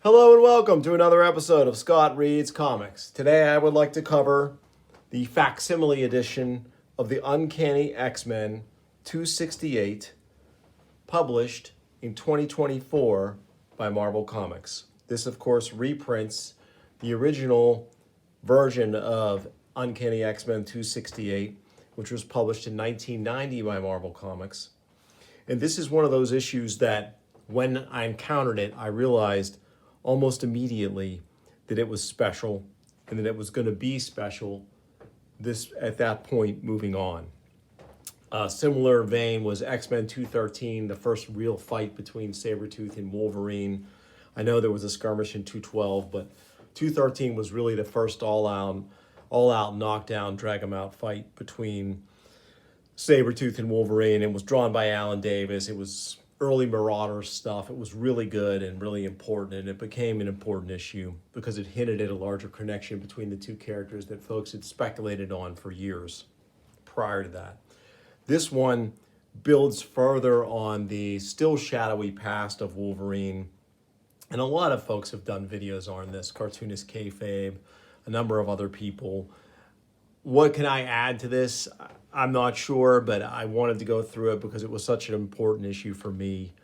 Hello and welcome to another episode of Scott Reads Comics. Today I would like to cover the Facsimile edition of the Uncanny X-Men 268, published in 2024 by Marvel Comics. This, of course, reprints the original version of Uncanny X-Men 268, which was published in 1990 by Marvel Comics. And this is one of those issues that when I encountered it, I realized almost immediately that it was special and that it was going to be special at that point moving on. A similar vein was X-Men 213, the first real fight between Sabretooth and Wolverine. I know there was a skirmish in 212, but 213 was really the first all-out knockdown, drag-em-out fight between Sabretooth and Wolverine. It was drawn by Alan Davis. It was early Marauder stuff. It was really good and really important, and it became an important issue because it hinted at a larger connection between the two characters that folks had speculated on for years prior to that. This one builds further on the still shadowy past of Wolverine, and a lot of folks have done videos on this, cartoonist Kayfabe, a number of other people. What can I add to this? I'm not sure, but I wanted to go through it because it was such an important issue for me.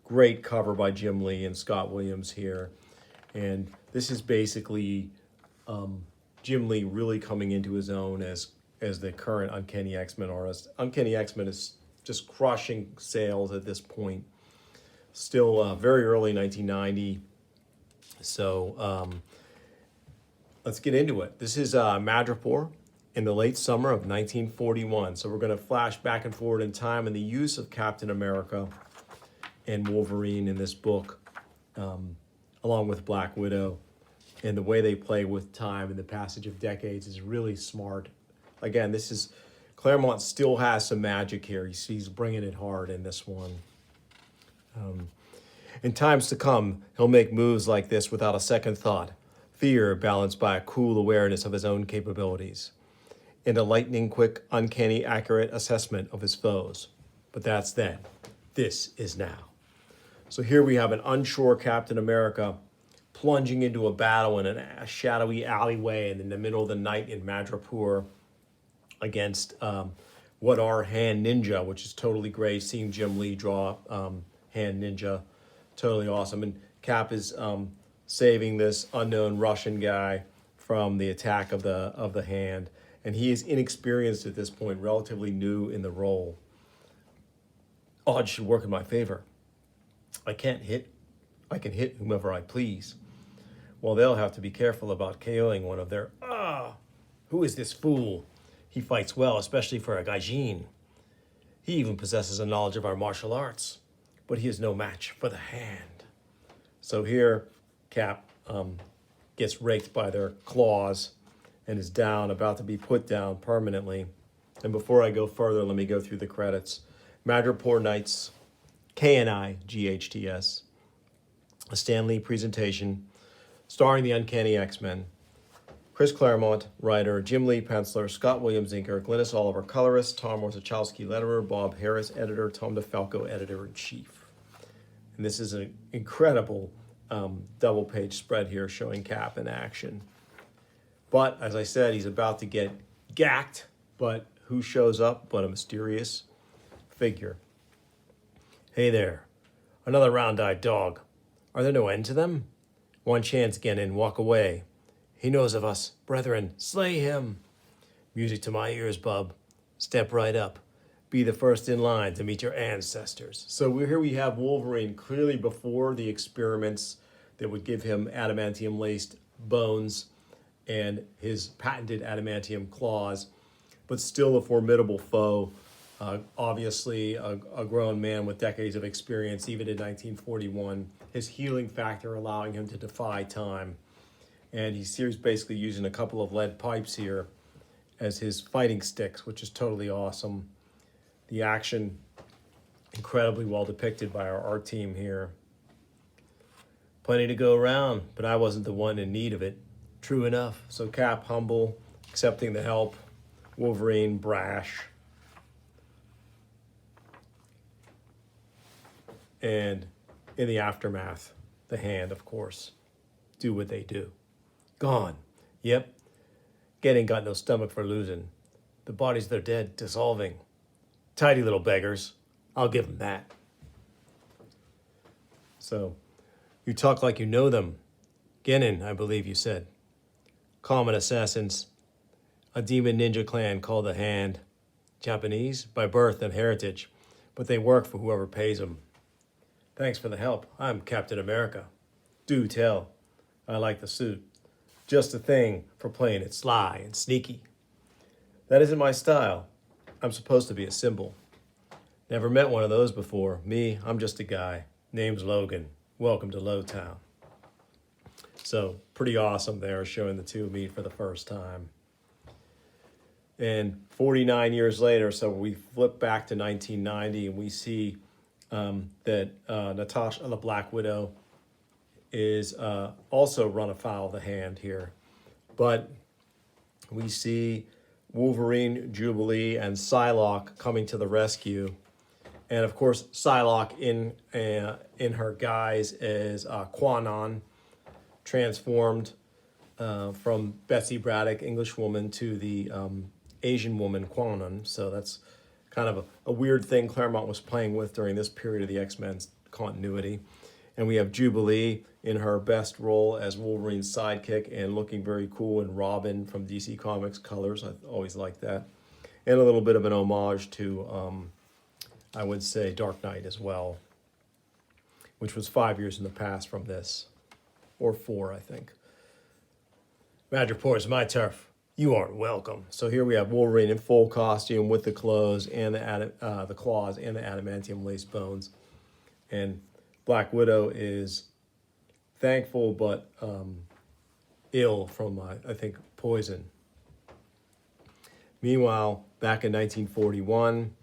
Great cover by Jim Lee and Scott Williams here. And this is basically Jim Lee really coming into his own as the current Uncanny X-Men artist. Uncanny X-Men is just crushing sales at this point. Still very early 1990. So let's get into it. This is Madripoor in the late summer of 1941. So we're going to flash back and forward in time and the use of Captain America and Wolverine in this book, along with Black Widow. And the way they play with time and the passage of decades is really smart. Again, Claremont still has some magic here. He's bringing it hard in this one. In times to come, he'll make moves like this without a second thought. Fear balanced by a cool awareness of his own capabilities, and a lightning-quick, uncanny, accurate assessment of his foes. But that's then. This is now. So here we have an unsure Captain America plunging into a battle in a shadowy alleyway and in the middle of the night in Madripoor against what are Hand Ninja, which is totally great. Seeing Jim Lee draw Hand Ninja, totally awesome. And Cap is saving this unknown Russian guy from the attack of the Hand. And he is inexperienced at this point, relatively new in the role. Odds should work in my favor. I can hit whomever I please. Well, they'll have to be careful about KOing one of their, who is this fool? He fights well, especially for a gaijin. He even possesses a knowledge of our martial arts, but he is no match for the Hand. So here, Cap gets raked by their claws and is down, about to be put down permanently. And before I go further, let me go through the credits. Madripoor Nights, KNIGHTS, a Stan Lee presentation starring the Uncanny X-Men. Chris Claremont, writer, Jim Lee, penciler, Scott Williams, inker, Glynis Oliver, colorist, Tom Orzechowski, letterer, Bob Harris, editor, Tom DeFalco, editor-in-chief. And this is an incredible double-page spread here showing Cap in action. But, as I said, he's about to get gacked, but who shows up but a mysterious figure? Hey there, another round-eyed dog. Are there no end to them? One chance again and walk away. He knows of us, brethren, slay him. Music to my ears, bub. Step right up. Be the first in line to meet your ancestors. So here we have Wolverine clearly before the experiments that would give him adamantium-laced bones and his patented adamantium claws, but still a formidable foe. Obviously, a grown man with decades of experience, even in 1941. His healing factor allowing him to defy time. And he's basically using a couple of lead pipes here as his fighting sticks, which is totally awesome. The action, incredibly well depicted by our art team here. Plenty to go around, but I wasn't the one in need of it. True enough. So Cap, humble, accepting the help. Wolverine, brash. And in the aftermath, The Hand, of course, do what they do. Gone. Yep. Get ain't got no stomach for losing. The bodies they're dead, dissolving. Tidy little beggars. I'll give 'em that. So, you talk like you know them. Genin, I believe you said. Common assassins. A demon ninja clan called the Hand. Japanese by birth and heritage, but they work for whoever pays them. Thanks for the help. I'm Captain America. Do tell. I like the suit. Just a thing for playing it sly and sneaky. That isn't my style. I'm supposed to be a symbol. Never met one of those before. Me, I'm just a guy. Name's Logan. Welcome to Lowtown. So, pretty awesome there, showing the two meet for the first time. And 49 years later, so we flip back to 1990, and we see that Natasha, the Black Widow, is also run afoul of the Hand here. But we see Wolverine, Jubilee, and Psylocke coming to the rescue. And of course, Psylocke in her guise as Quanon, transformed from Betsy Braddock, English woman, to the Asian woman Quanon. So that's kind of a weird thing Claremont was playing with during this period of the X-Men's continuity. And we have Jubilee in her best role as Wolverine's sidekick and looking very cool in Robin from DC Comics colors. I always liked that. And a little bit of an homage to, I would say, Dark Knight as well, which was 5 years in the past from this, or 4, I think. Madripoor is my turf. You aren't welcome. So here we have Wolverine in full costume with the clothes and the claws and the adamantium lace bones. And Black Widow is thankful but ill from, I think, poison. Meanwhile, back in 1941,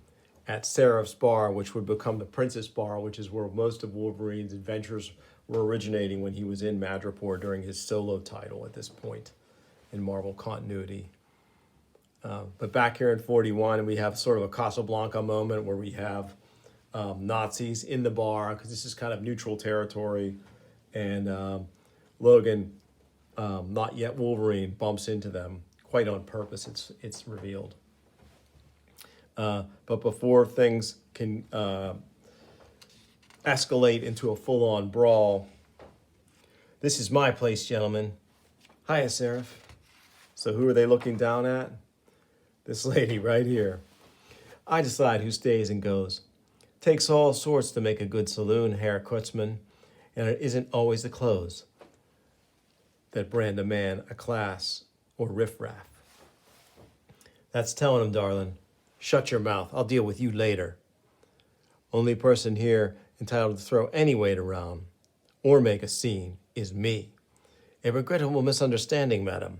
at Seraph's Bar, which would become the Princess Bar, which is where most of Wolverine's adventures were originating when he was in Madripoor during his solo title at this point in Marvel continuity. But back here in 41, we have sort of a Casablanca moment where we have Nazis in the bar, because this is kind of neutral territory, and Logan, not yet Wolverine, bumps into them quite on purpose, it's revealed. But before things can escalate into a full-on brawl, this is my place, gentlemen. Hiya, Seraph. So who are they looking down at? This lady right here. I decide who stays and goes. Takes all sorts to make a good saloon, Herr Kurtzman, and it isn't always the clothes that brand a man a class or riffraff. That's telling him, darling. Shut your mouth. I'll deal with you later. Only person here entitled to throw any weight around or make a scene is me. A regrettable misunderstanding, madam.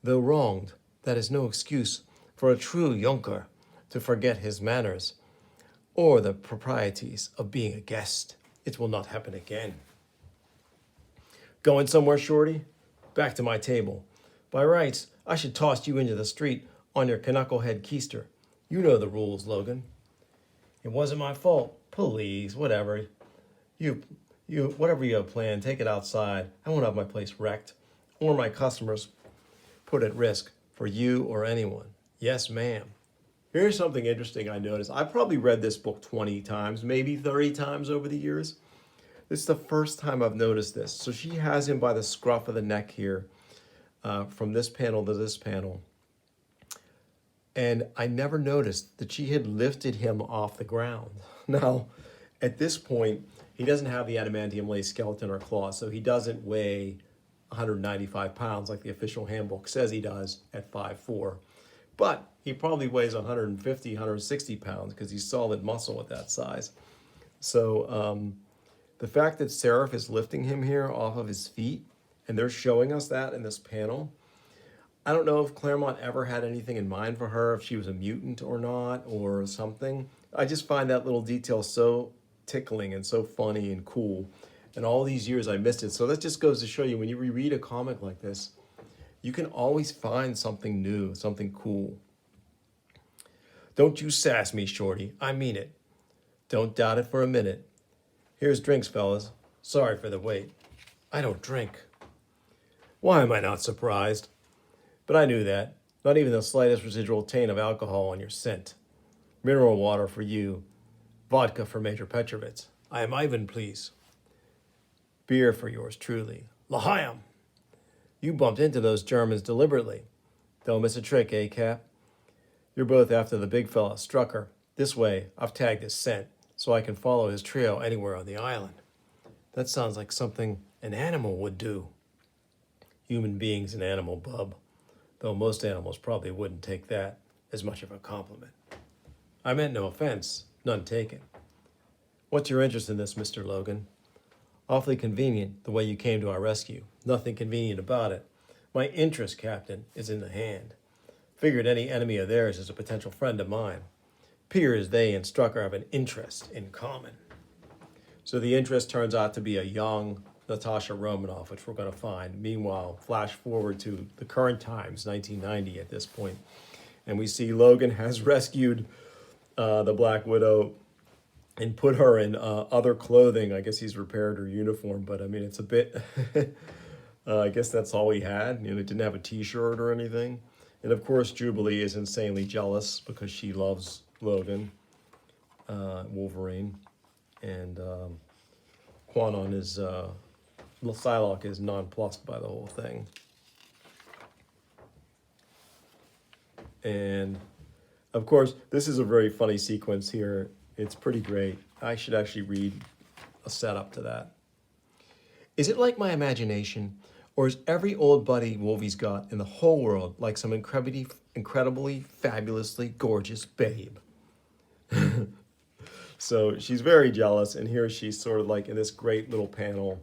Though wronged, that is no excuse for a true Junker to forget his manners or the proprieties of being a guest. It will not happen again. Going somewhere, Shorty? Back to my table. By rights, I should toss you into the street on your knucklehead keister. You know the rules, Logan. It wasn't my fault. Please, whatever. Whatever you have planned, take it outside. I won't have my place wrecked or my customers put at risk for you or anyone. Yes, ma'am. Here's something interesting I noticed. I probably read this book 20 times, maybe 30 times over the years. This is the first time I've noticed this. So she has him by the scruff of the neck here, from this panel to this panel. And I never noticed that she had lifted him off the ground. Now, at this point, he doesn't have the adamantium lace skeleton or claw, so he doesn't weigh 195 pounds like the official handbook says he does at 5'4". But he probably weighs 150, 160 pounds because he's solid muscle at that size. So the fact that Seraph is lifting him here off of his feet, and they're showing us that in this panel, I don't know if Claremont ever had anything in mind for her, if she was a mutant or not, or something. I just find that little detail so tickling and so funny and cool. And all these years I missed it. So that just goes to show you, when you reread a comic like this, you can always find something new, something cool. Don't you sass me, Shorty. I mean it. Don't doubt it for a minute. Here's drinks, fellas. Sorry for the wait. I don't drink. Why am I not surprised? But I knew that. Not even the slightest residual taint of alcohol on your scent. Mineral water for you. Vodka for Major Petrovitz. I am Ivan, please. Beer for yours truly. L'chaim! You bumped into those Germans deliberately. Don't miss a trick, eh, Cap? You're both after the big fella, Strucker. This way, I've tagged his scent, so I can follow his trail anywhere on the island. That sounds like something an animal would do. Human being's an animal, bub. Though most animals probably wouldn't take that as much of a compliment. I meant no offense, none taken. What's your interest in this, Mr. Logan? Awfully convenient, the way you came to our rescue. Nothing convenient about it. My interest, Captain, is in the hand. Figured any enemy of theirs is a potential friend of mine. Appears they and Strucker have an interest in common. So the interest turns out to be a young Natasha Romanoff, which we're going to find. Meanwhile, flash forward to the current times, 1990 at this point, and we see Logan has rescued the Black Widow and put her in other clothing. I guess he's repaired her uniform, but I mean, it's a bit, I guess that's all he had. You know, he didn't have a t-shirt or anything. And of course, Jubilee is insanely jealous because she loves Logan, Wolverine, and Quanon is, Psylocke is nonplussed by the whole thing. And of course, this is a very funny sequence here. It's pretty great. I should actually read a setup to that. Is it like my imagination, or is every old buddy Wolvie's got in the whole world like some incredibly, fabulously gorgeous babe? So she's very jealous, and here she's sort of like in this great little panel.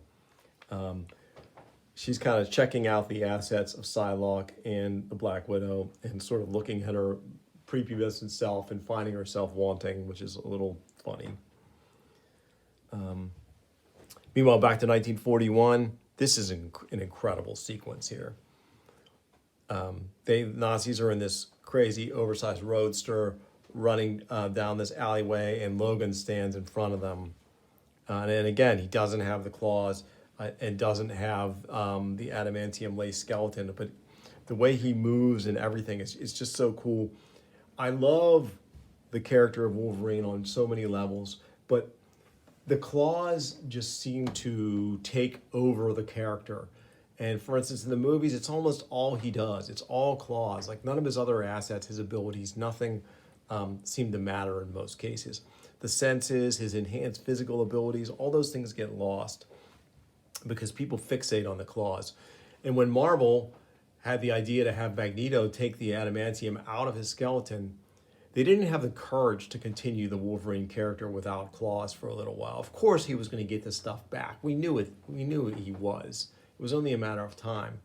She's kind of checking out the assets of Psylocke and the Black Widow and sort of looking at her prepubescent self and finding herself wanting, which is a little funny. Meanwhile, back to 1941, this is an incredible sequence here. Nazis are in this crazy oversized roadster running down this alleyway, and Logan stands in front of them. And again, he doesn't have the claws and doesn't have the adamantium lace skeleton, but the way he moves and everything is just so cool. I love the character of Wolverine on so many levels, but the claws just seem to take over the character. And for instance, in the movies, it's almost all he does. It's all claws. Like none of his other assets, his abilities, nothing seem to matter in most cases. The senses, his enhanced physical abilities, all those things get lost because people fixate on the claws. And when Marvel had the idea to have Magneto take the adamantium out of his skeleton, they didn't have the courage to continue the Wolverine character without claws for a little while. Of course, he was going to get this stuff back. We knew it. We knew he was. It was only a matter of time.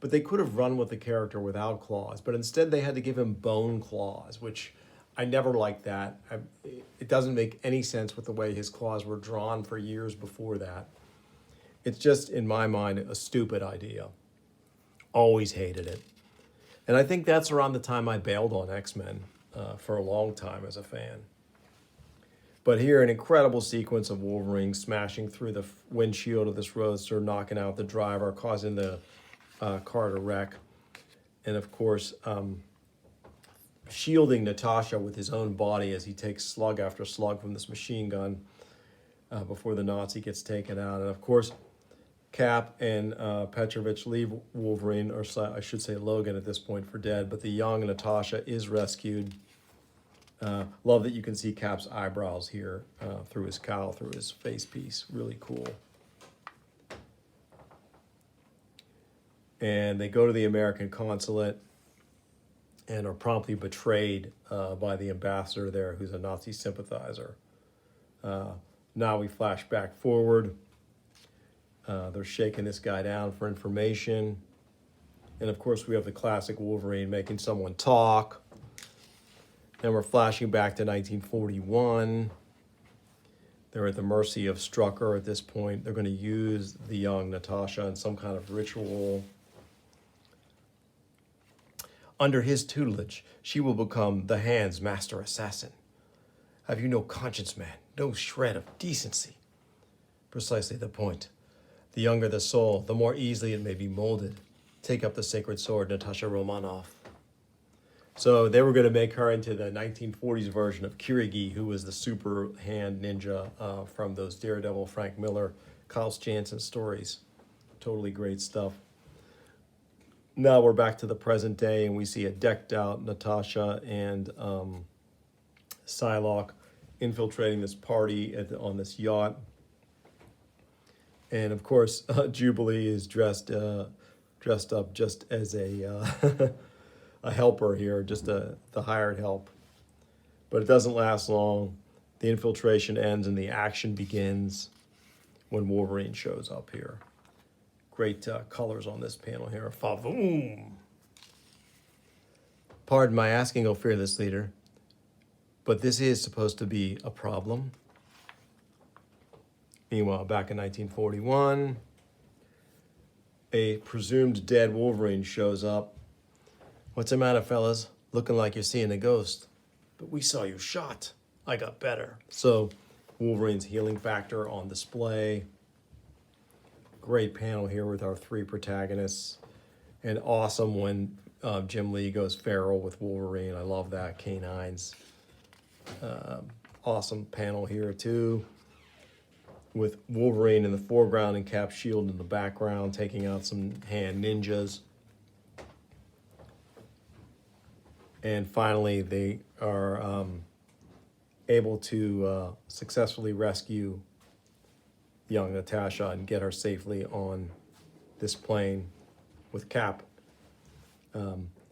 But they could have run with the character without claws. But instead, they had to give him bone claws, which I never liked that. It doesn't make any sense with the way his claws were drawn for years before that. It's just, in my mind, a stupid idea. Always hated it. And I think that's around the time I bailed on X-Men for a long time as a fan. But here, an incredible sequence of Wolverine smashing through the windshield of this roadster, knocking out the driver, causing the car to wreck. And of course, shielding Natasha with his own body as he takes slug after slug from this machine gun before the Nazi gets taken out. And of course, Cap and Petrovich leave Wolverine, or I should say Logan at this point, for dead, but the young Natasha is rescued. Love that you can see Cap's eyebrows here through his cowl, through his face piece. Really cool. And they go to the American consulate and are promptly betrayed by the ambassador there, who's a Nazi sympathizer. Now we flash back forward. They're shaking this guy down for information. And of course, we have the classic Wolverine making someone talk. And we're flashing back to 1941. They're at the mercy of Strucker at this point. They're going to use the young Natasha in some kind of ritual. Under his tutelage, she will become the Hand's master assassin. Have you no conscience, man? No shred of decency? Precisely the point. The younger the soul, the more easily it may be molded. Take up the sacred sword, Natasha Romanoff. So they were going to make her into the 1940s version of Kirigi, who was the super hand ninja from those Daredevil, Frank Miller, Klaus Janson stories. Totally great stuff. Now we're back to the present day, and we see a decked out Natasha and Psylocke infiltrating this party on this yacht. And of course, Jubilee is dressed up just as a a helper here, just the hired help. But it doesn't last long. The infiltration ends and the action begins when Wolverine shows up here. Great colors on this panel here. Fa-voom! Pardon my asking, O fearless leader, but this is supposed to be a problem. Meanwhile, back in 1941, a presumed dead Wolverine shows up. What's the matter, fellas? Looking like you're seeing a ghost. But we saw you shot. I got better. So, Wolverine's healing factor on display. Great panel here with our three protagonists. And awesome when Jim Lee goes feral with Wolverine. I love that. Canines. Awesome panel here, too, with Wolverine in the foreground and Cap Shield in the background, taking out some hand ninjas. And finally, they are able to successfully rescue young Natasha and get her safely on this plane with Cap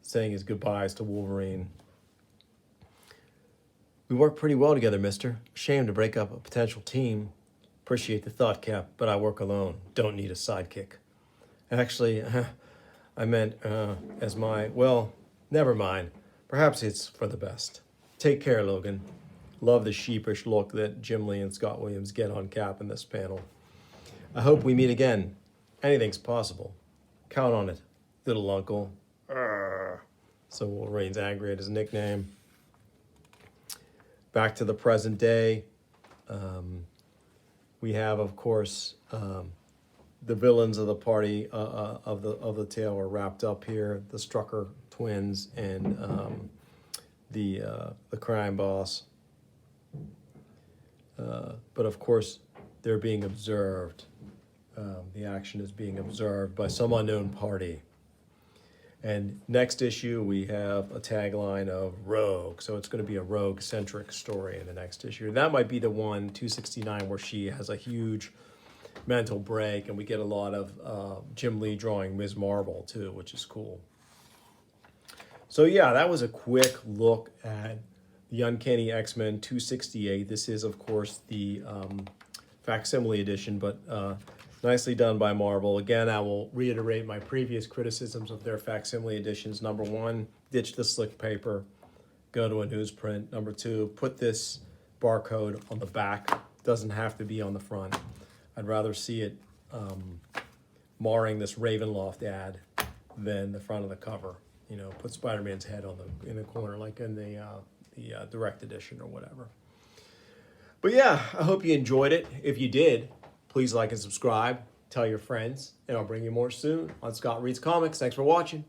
saying his goodbyes to Wolverine. We work pretty well together, mister. Shame to break up a potential team. Appreciate the thought, Cap, but I work alone. Don't need a sidekick. Actually, I meant as my... Well, never mind. Perhaps it's for the best. Take care, Logan. Love the sheepish look that Jim Lee and Scott Williams get on Cap in this panel. I hope we meet again. Anything's possible. Count on it, little uncle. So Wolverine's angry at his nickname. Back to the present day. We have, of course, the villains of the party of the tale are wrapped up here. The Strucker twins and the crime boss. But of course, they're being observed. The action is being observed by some unknown party. And next issue, we have a tagline of Rogue. So it's going to be a Rogue-centric story in the next issue. That might be the one, 269, where she has a huge mental break, and we get a lot of Jim Lee drawing Ms. Marvel, too, which is cool. So yeah, that was a quick look at the Uncanny X-Men 268. This is, of course, the Facsimile edition, but nicely done by Marvel. Again, I will reiterate my previous criticisms of their Facsimile editions. Number one, ditch the slick paper, go to a newsprint. Number two, put this barcode on the back. Doesn't have to be on the front. I'd rather see it marring this Ravenloft ad than the front of the cover. You know, put Spider-Man's head in the corner, like in the direct edition or whatever. But yeah, I hope you enjoyed it. If you did, please like and subscribe. Tell your friends, and I'll bring you more soon on Scott Reads Comics. Thanks for watching.